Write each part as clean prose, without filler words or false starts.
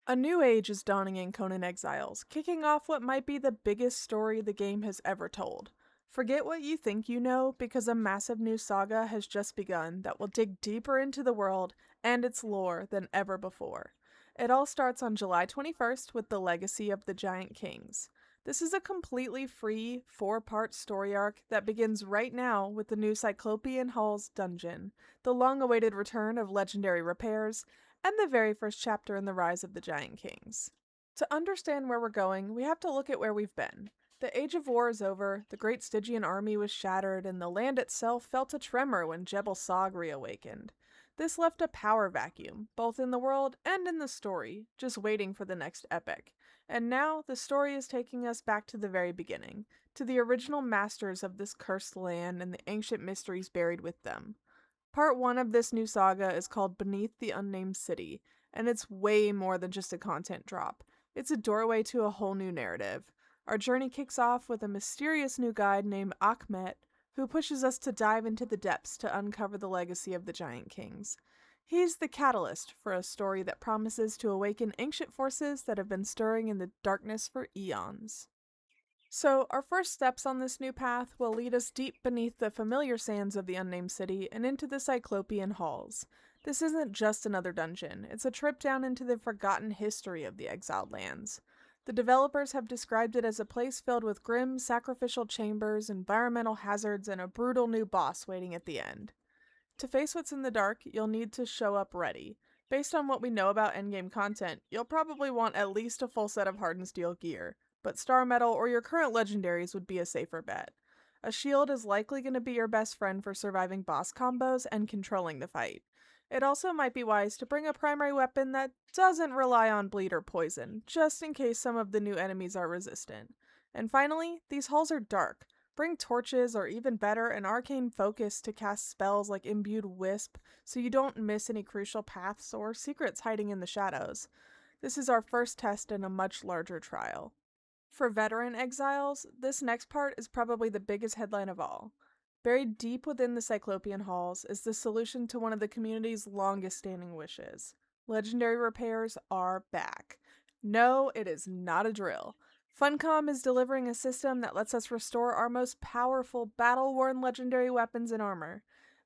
A new age is dawning in Conan Exiles, kicking off what might be the biggest story the game has ever told. Forget what you think you know, because a massive new saga has just begun that will dig deeper into the world and its lore than ever before. It all starts on July 21st with the Legacy of the Giant Kings. This is a completely free, 4-part story arc that begins right now with the new Cyclopean Halls dungeon, the long-awaited return of legendary repairs, and the very first chapter in the rise of the Giant Kings. To understand where we're going, we have to look at where we've been. The Age of War is over, the great Stygian army was shattered, and the land itself felt a tremor when Jebel Sog reawakened. This left a power vacuum, both in the world and in the story, just waiting for the next epic. And now, the story is taking us back to the very beginning, to the original masters of this cursed land and the ancient mysteries buried with them. Part 1 of this new saga is called Beneath the Unnamed City, and it's way more than just a content drop. It's a doorway to a whole new narrative. Our journey kicks off with a mysterious new guide named Akhmet, who pushes us to dive into the depths to uncover the legacy of the Giant Kings. He's the catalyst for a story that promises to awaken ancient forces that have been stirring in the darkness for eons. So, our first steps on this new path will lead us deep beneath the familiar sands of the Unnamed City and into the Cyclopean Halls. This isn't just another dungeon, it's a trip down into the forgotten history of the Exiled Lands. The developers have described it as a place filled with grim, sacrificial chambers, environmental hazards, and a brutal new boss waiting at the end. To face what's in the dark, you'll need to show up ready. Based on what we know about endgame content, you'll probably want at least a full set of hardened steel gear, but star metal or your current legendaries would be a safer bet. A shield is likely going to be your best friend for surviving boss combos and controlling the fight. It also might be wise to bring a primary weapon that doesn't rely on bleed or poison, just in case some of the new enemies are resistant. And finally, these halls are dark. Bring torches or even better, an arcane focus to cast spells like Imbued Wisp so you don't miss any crucial paths or secrets hiding in the shadows. This is our first test in a much larger trial. For veteran exiles, this next part is probably the biggest headline of all. Buried deep within the Cyclopean Halls is the solution to one of the community's longest standing wishes. Legendary repairs are back. No, it is not a drill. Funcom is delivering a system that lets us restore our most powerful, battle-worn legendary weapons and armor.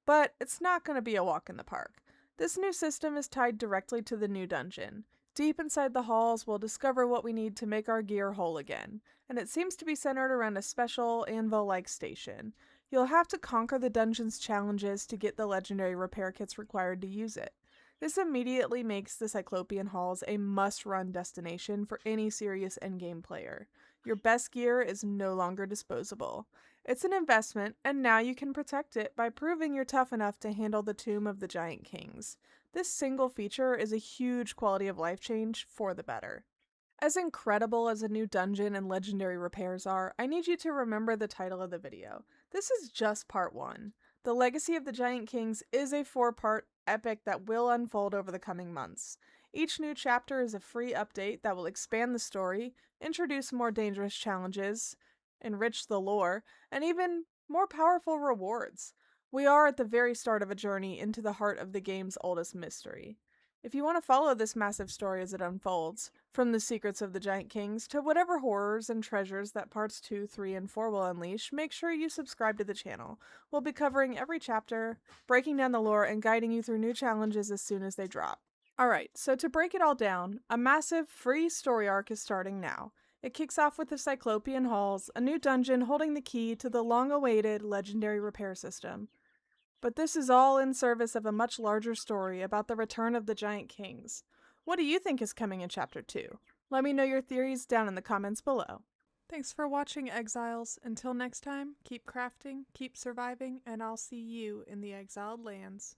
But it's not going to be a walk in the park. This new system is tied directly to the new dungeon. Deep inside the halls, we'll discover what we need to make our gear whole again, and it seems to be centered around a special anvil-like station. You'll have to conquer the dungeon's challenges to get the legendary repair kits required to use it. This immediately makes the Cyclopean Halls a must-run destination for any serious endgame player. Your best gear is no longer disposable. It's an investment, and now you can protect it by proving you're tough enough to handle the Tomb of the Giant Kings. This single feature is a huge quality of life change for the better. As incredible as a new dungeon and legendary repairs are, I need you to remember the title of the video. This is just part 1. The Legacy of the Giant Kings is a 4-part epic that will unfold over the coming months. Each new chapter is a free update that will expand the story, introduce more dangerous challenges, enrich the lore, and even more powerful rewards. We are at the very start of a journey into the heart of the game's oldest mystery. If you want to follow this massive story as it unfolds, from the secrets of the Giant Kings to whatever horrors and treasures that parts 2, 3, and 4 will unleash, make sure you subscribe to the channel. We'll be covering every chapter, breaking down the lore, and guiding you through new challenges as soon as they drop. Alright, so to break it all down, a massive free story arc is starting now. It kicks off with the Cyclopean Halls, a new dungeon holding the key to the long-awaited legendary repair system. But this is all in service of a much larger story about the return of the Giant Kings. What do you think is coming in Chapter 2? Let me know your theories down in the comments below. Thanks for watching, Exiles. Until next time, keep crafting, keep surviving, and I'll see you in the Exiled Lands.